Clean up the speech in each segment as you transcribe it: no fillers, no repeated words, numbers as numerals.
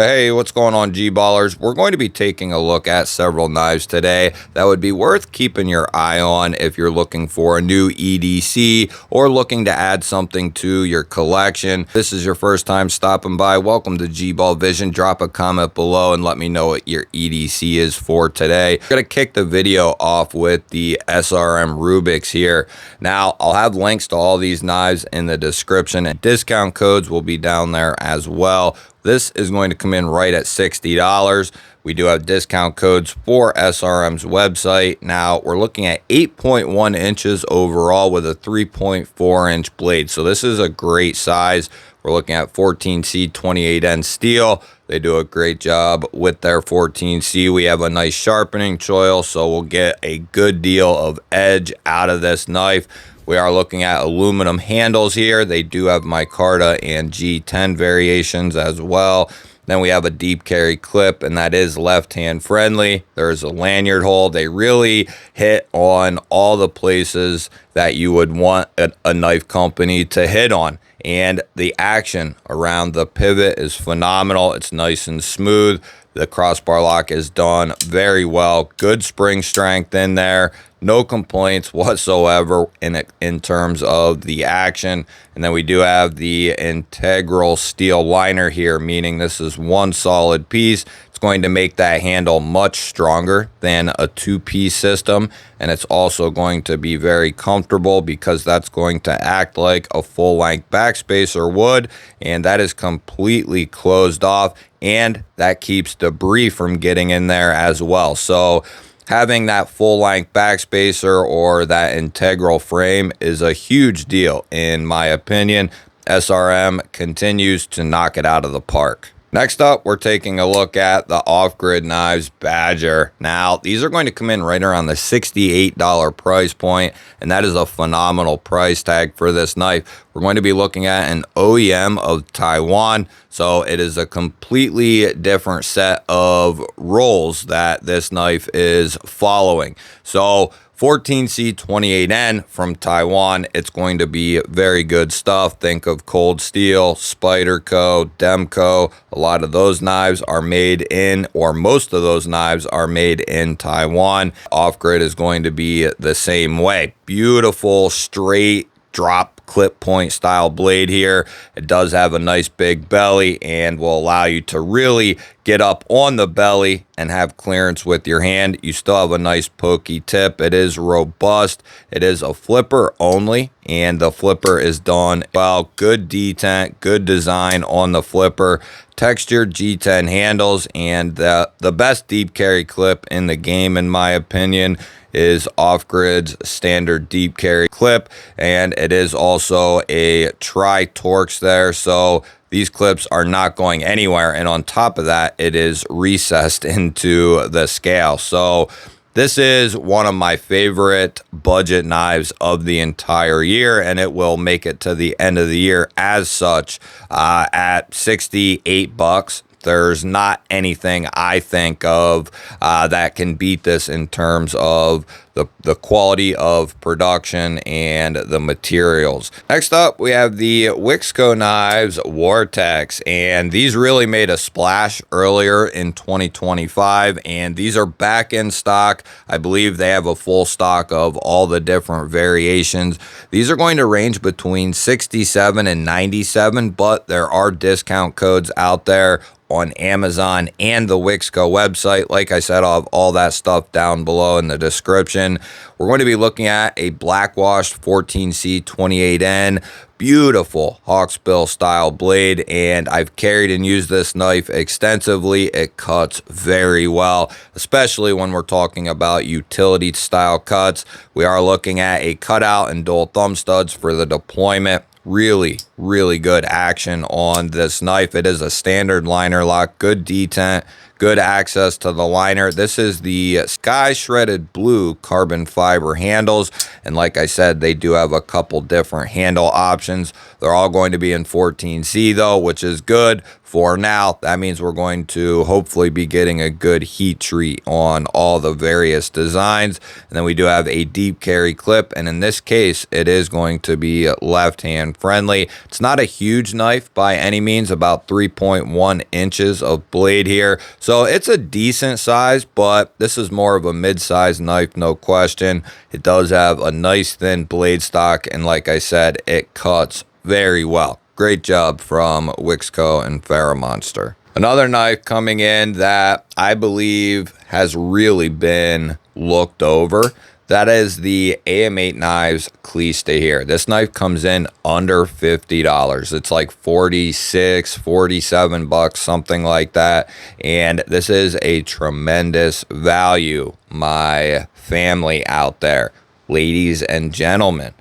Hey, what's going on, G-Ballers? We're going to be taking a look at several knives today that would be worth keeping your eye on if you're looking for a new EDC or looking to add something to your collection. If this is your first time stopping by, welcome to GBall Vision. Drop a comment below and let me know what your EDC is for today. I'm going to kick the video off with the SRM Rubik's here. Now, I'll have links to all these knives in the description, and discount codes will be down there as well. This is going to come in right at $60. We do have discount codes for SRM's website. Now, we're looking at 8.1 inches overall with a 3.4 inch blade. So this is a great size. We're looking at 14C 28N steel. They do a great job with their 14C. We have a nice sharpening choil, so we'll get a good deal of edge out of this knife. We are looking at aluminum handles here. They do have micarta and G10 variations as well. Then we have a deep carry clip, and that is left-hand friendly. There's a lanyard hole. They really hit on all the places that you would want a knife company to hit on. And the action around the pivot is phenomenal. It's nice and smooth. The crossbar lock is done very well. Good spring strength in there. No complaints whatsoever in terms of the action. And then we do have the integral steel liner here, meaning this is one solid piece. It's going to make that handle much stronger than a two-piece system. And it's also going to be very comfortable because that's going to act like a full-length backspacer would. And that is completely closed off. And that keeps debris from getting in there as well. So having that full-length backspacer or that integral frame is a huge deal, in my opinion. SRM continues to knock it out of the park. Next up, we're taking a look at the off-grid knives Badger. Now, these are going to come in right around the $68 price point, and that is a phenomenal price tag for this knife. We're going to be looking at an OEM of Taiwan, so it is a completely different set of roles that this knife is following. So 14C 28N from Taiwan, it's going to be very good stuff. Think of Cold Steel, Spyderco, Demco. A lot of those knives are made in, or most of those knives are made in Taiwan. Off-grid is going to be the same way. Beautiful, straight, drop clip point style blade here. It does have a nice big belly and will allow you to really get up on the belly and have clearance with your hand. You still have a nice pokey tip. It is robust. It is a flipper only, and the flipper is done well. Good detent, good design on the flipper. Textured G10 handles, and the best deep carry clip in the game, in my opinion, is Off-Grid's standard deep carry clip, and it is also a tri-Torx there, so these clips are not going anywhere, and on top of that, it is recessed into the scale. So this is one of my favorite budget knives of the entire year, and it will make it to the end of the year as such at $68. There's not anything I think of that can beat this in terms of the quality of production and the materials. Next up, we have the Wixco knives Vortex, and these really made a splash earlier in 2025, and these are back in stock. I believe they have a full stock of all the different variations. These are going to range between $67 and $97, but there are discount codes out there on Amazon and the Wixco website. Like I said, I'll have all that stuff down below in the description. We're going to be looking at a black washed 14C 28N. Beautiful hawksbill style blade, and I've carried and used this knife extensively. It cuts very well, especially when we're talking about utility style cuts. We are looking at a cutout and dual thumb studs for the deployment. Really, really good action on this knife. It is a standard liner lock, good detent, good access to the liner. This is the Sky Shredded Blue carbon fiber handles, and like I said, they do have a couple different handle options. They're all going to be in 14C though, which is good for now. That means we're going to hopefully be getting a good heat treat on all the various designs. And then we do have a deep carry clip, and in this case it is going to be left hand friendly. It's not a huge knife by any means, about 3.1 inches of blade here, so it's a decent size, but this is more of a mid-sized knife, no question. It does have a nice thin blade stock, and like I said, it cuts very well. Great job from Wixco and Feramonster. Another knife coming in that I believe has really been looked over, that is the AM8 Knives Cleesta here. This knife comes in under $50. It's like 46, 47 bucks, something like that. And this is a tremendous value, my family out there, ladies and gentlemen.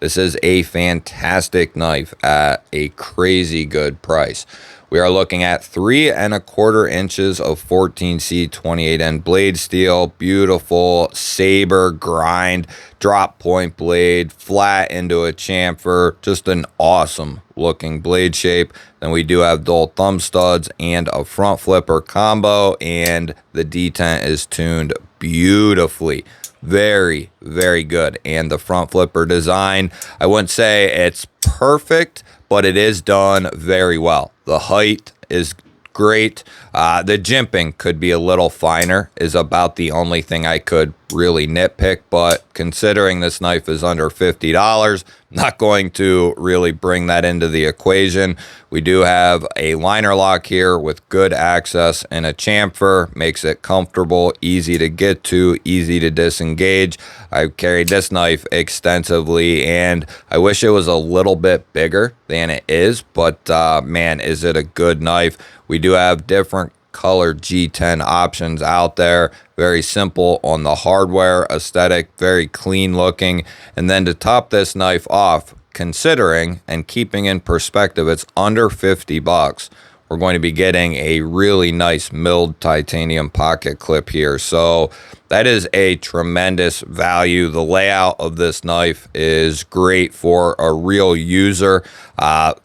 This is a fantastic knife at a crazy good price. We are looking at 3¼ inches of 14C 28N blade steel, beautiful saber grind, drop point blade, flat into a chamfer, just an awesome looking blade shape. Then we do have dual thumb studs and a front flipper combo, and the detent is tuned beautifully. Very, very good. And the front flipper design, I wouldn't say it's perfect, but it is done very well. The height is great. The jimping could be a little finer, is about the only thing I could really nitpick, but considering this knife is under $50, not going to really bring that into the equation. We do have a liner lock here with good access and a chamfer, makes it comfortable, easy to get to, easy to disengage. I've carried this knife extensively, and I wish it was a little bit bigger than it is, but man, is it a good knife. We do have different colored G10 options out there. Very simple on the hardware, aesthetic, very clean looking. And then to top this knife off, considering and keeping in perspective, it's under 50 bucks. We're going to be getting a really nice milled titanium pocket clip here. So that is a tremendous value. The layout of this knife is great for a real user.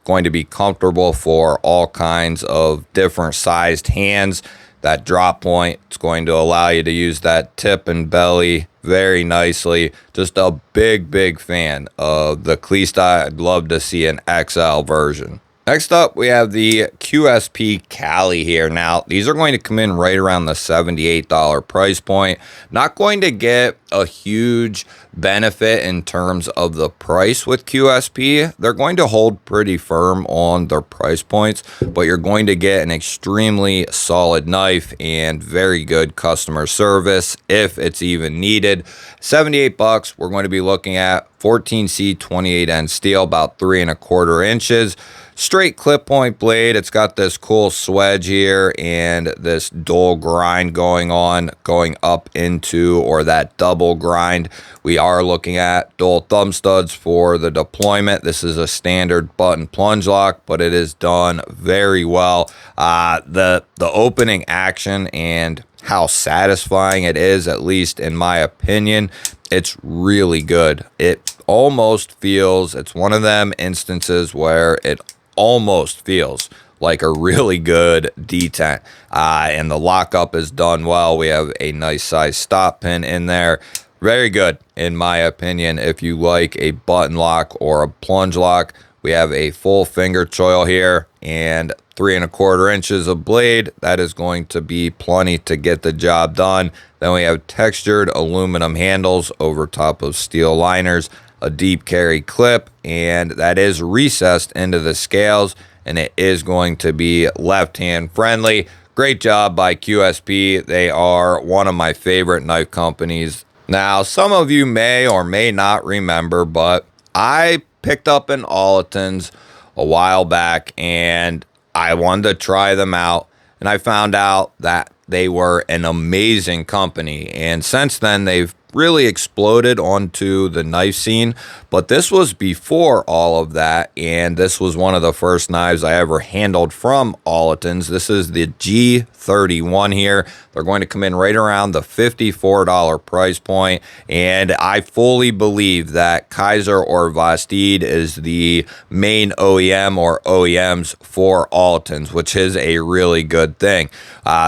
Going to be comfortable for all kinds of different sized hands. That drop point is going to allow you to use that tip and belly very nicely. Just a big fan of the Cleesta. I'd love to see an XL version. Next up, we have the QSP Cali here. Now, these are going to come in right around the $78 price point. Not going to get a huge benefit in terms of the price with QSP. They're going to hold pretty firm on their price points, but you're going to get an extremely solid knife and very good customer service if it's even needed. 78 bucks, we're going to be looking at 14C 28N steel, about 3¼ inches. Straight clip point blade. It's got this cool swedge here and this dual grind going on, going up into, or that double grind. We are looking at dual thumb studs for the deployment. This is a standard button plunge lock, but it is done very well. The opening action and how satisfying it is, at least in my opinion, it's really good. It almost feels, it's one of them instances where it almost feels like a really good detent, and the lockup is done well. We have a nice size stop pin in there. Very good in my opinion. If you like a button lock or a plunge lock, we have a full finger choil here and 3¼ inches of blade. That is going to be plenty to get the job done. Then we have textured aluminum handles over top of steel liners, a deep carry clip, and that is recessed into the scales, and it is going to be left hand friendly. Great job by QSP. They are one of my favorite knife companies. Now, some of you may or may not remember, but I picked up an Alton's a while back and I wanted to try them out, and I found out that they were an amazing company, and since then they've really exploded onto the knife scene, but this was before all of that, and this was one of the first knives I ever handled from Alton's. This is the G31 here. They're going to come in right around the $54 price point, and I fully believe that Kaiser or Vastid is the main OEM or OEMs for Alton's, which is a really good thing.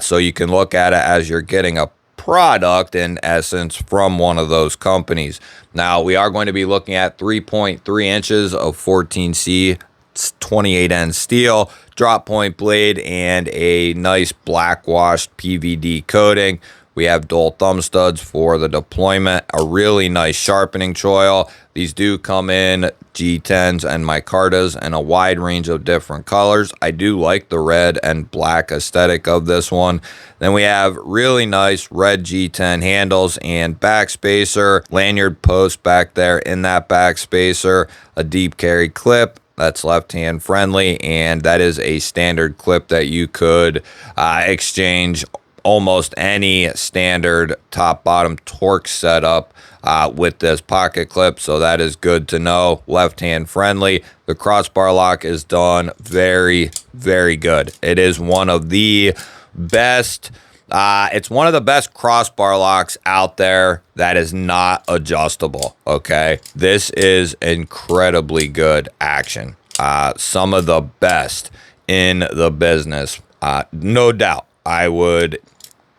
So you can look at it as you're getting a product in essence from one of those companies. Now we are going to be looking at 3.3 inches of 14C 28N steel, drop point blade, and a nice black washed PVD coating. We have dual thumb studs for the deployment, a really nice sharpening choil. These do come in G10s and micartas and a wide range of different colors. I do like the red and black aesthetic of this one. Then we have really nice red G10 handles and back spacer, lanyard post back there in that back spacer, a deep carry clip. That's left-hand friendly, and that is a standard clip that you could exchange almost any standard top-bottom torque setup with this pocket clip, so that is good to know. Left-hand friendly. The crossbar lock is done very, very good. It is one of the best. It's one of the best crossbar locks out there that is not adjustable, okay? This is incredibly good action. Some of the best in the business. No doubt. I would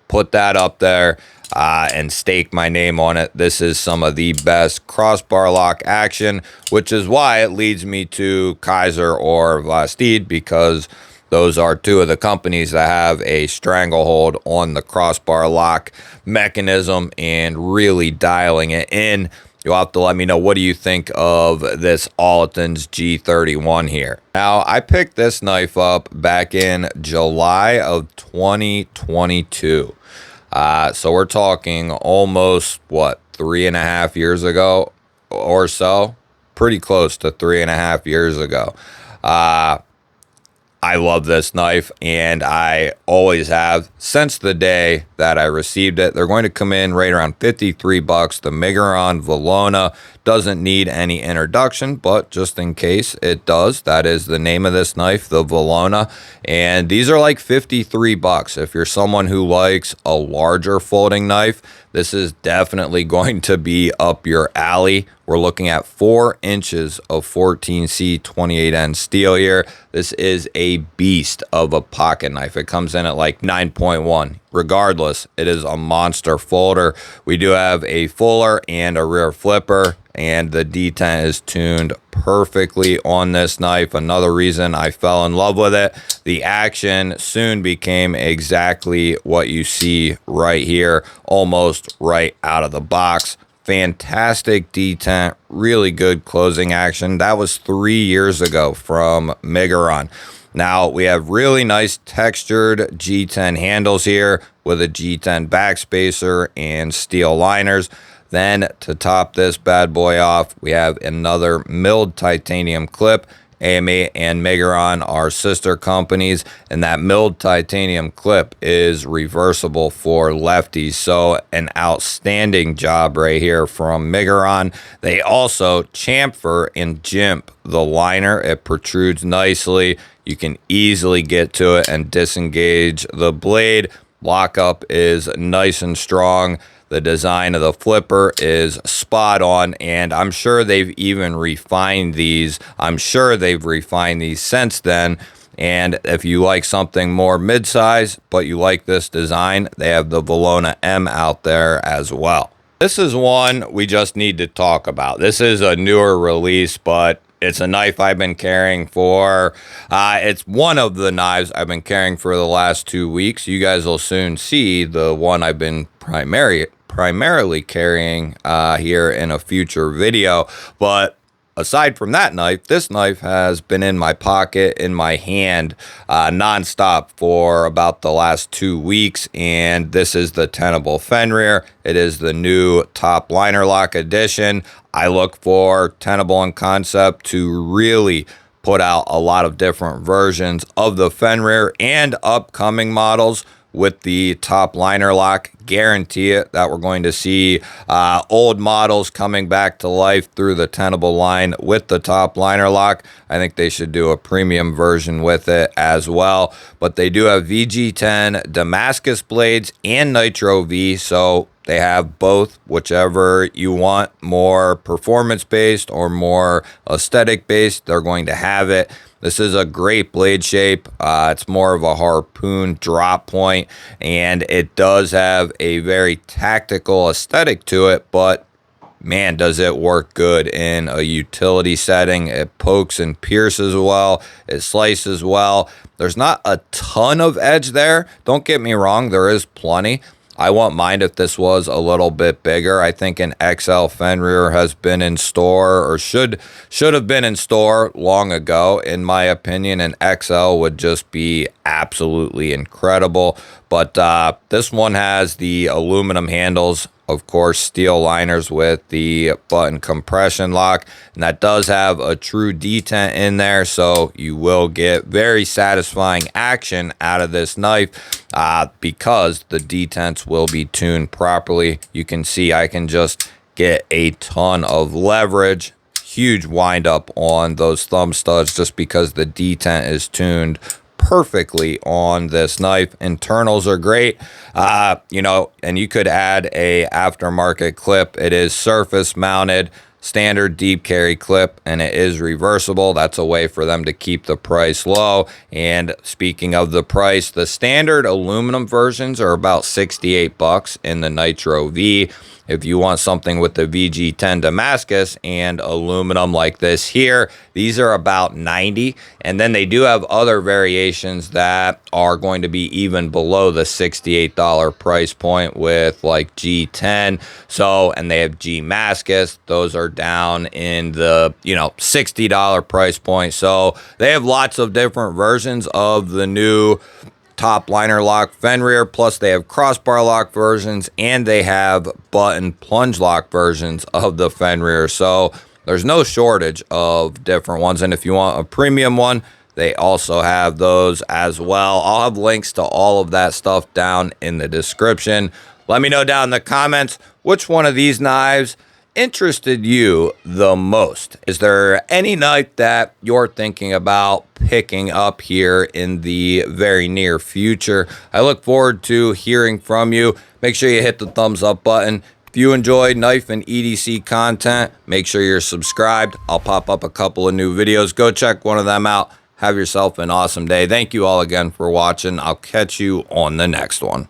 put that up there and stake my name on it. This is some of the best crossbar lock action, which is why it leads me to Kaiser or Vastid, because those are two of the companies that have a stranglehold on the crossbar lock mechanism and really dialing it in. You'll have to let me know, what do you think of this Alton's G31 here? Now, I picked this knife up back in July of 2022. So we're talking almost, 3.5 years ago or so? Pretty close to 3.5 years ago. I love this knife, and I always have since the day that I received it. They're going to come in right around $53. The Migron Valona doesn't need any introduction, but just in case it does, that is the name of this knife, the Valona. And these are like $53. If you're someone who likes a larger folding knife, this is definitely going to be up your alley. We're looking at 4 inches of 14C 28N steel here. This is a beast of a pocket knife. It comes in at like 9.1. Regardless, it is a monster folder. We do have a fuller and a rear flipper, and the D10 is tuned perfectly on this knife. Another reason I fell in love with it. The action soon became exactly what you see right here, almost right out of the box. Fantastic detent, really good closing action. That was 3 years ago from Migron. Now we have really nice textured G10 handles here with a G10 backspacer and steel liners. Then to top this bad boy off, we have another milled titanium clip. AMA and Migron are sister companies, and that milled titanium clip is reversible for lefties. So an outstanding job right here from Migron. They also chamfer and jimp the liner. It protrudes nicely. You can easily get to it and disengage the blade. Lockup is nice and strong. The design of the flipper is spot on, and I'm sure they've even refined these. I'm sure they've refined these since then. And if you like something more mid-size, but you like this design, they have the Valona M out there as well. This is one we just need to talk about. This is a newer release, but it's a knife I've been carrying for, it's one of the knives I've been carrying for the last 2 weeks. You guys will soon see the one I've been primarily carrying here in a future video. But aside from that knife, this knife has been in my pocket, in my hand, nonstop for about the last 2 weeks. And this is the Tenable Fenrir. It is the new top liner lock edition. I look for Tenable and Concept to really put out a lot of different versions of the Fenrir and upcoming models with the top liner lock. Guarantee it that we're going to see old models coming back to life through the Tenable line with the top liner lock. I think they should do a premium version with it as well. But they do have VG10 Damascus blades and Nitro V, so they have both, whichever you want, more performance-based or more aesthetic-based, they're going to have it. This is a great blade shape. It's more of a harpoon drop point, and it does have a very tactical aesthetic to it, but man, does it work good in a utility setting. It pokes and pierces well. It slices well. There's not a ton of edge there. Don't get me wrong, there is plenty. I wouldn't mind if this was a little bit bigger. I think an XL Fenrir has been in store, or should have been in store long ago. In my opinion, an XL would just be absolutely incredible. But this one has the aluminum handles, of course, steel liners with the button compression lock, and that does have a true detent in there, so you will get very satisfying action out of this knife because the detents will be tuned properly. You can see I can just get a ton of leverage, huge wind up on those thumb studs just because the detent is tuned perfectly on this knife. Internals are great, you know, and you could add a aftermarket clip. It is surface mounted, standard deep carry clip, and it is reversible. That's a way for them to keep the price low. And speaking of the price, the standard aluminum versions are about $68 in the Nitro V. If you want something with the VG10 Damascus and aluminum like this here, these are about $90. And then they do have other variations that are going to be even below the $68 price point with like G10. So, and they have G-Mascus. Those are down in the, you know, $60 price point. So they have lots of different versions of the new top liner lock Fenrir, plus they have crossbar lock versions, and they have button plunge lock versions of the Fenrir. So there's no shortage of different ones. And if you want a premium one, they also have those as well. I'll have links to all of that stuff down in the description. Let me know down in the comments which one of these knives interested you the most. Is there any knife that you're thinking about picking up here in the very near future? I look forward to hearing from you. Make sure you hit the thumbs up button. If you enjoyed knife and EDC content, make sure you're subscribed. I'll pop up a couple of new videos. Go check one of them out. Have yourself an awesome day. Thank you all again for watching. I'll catch you on the next one.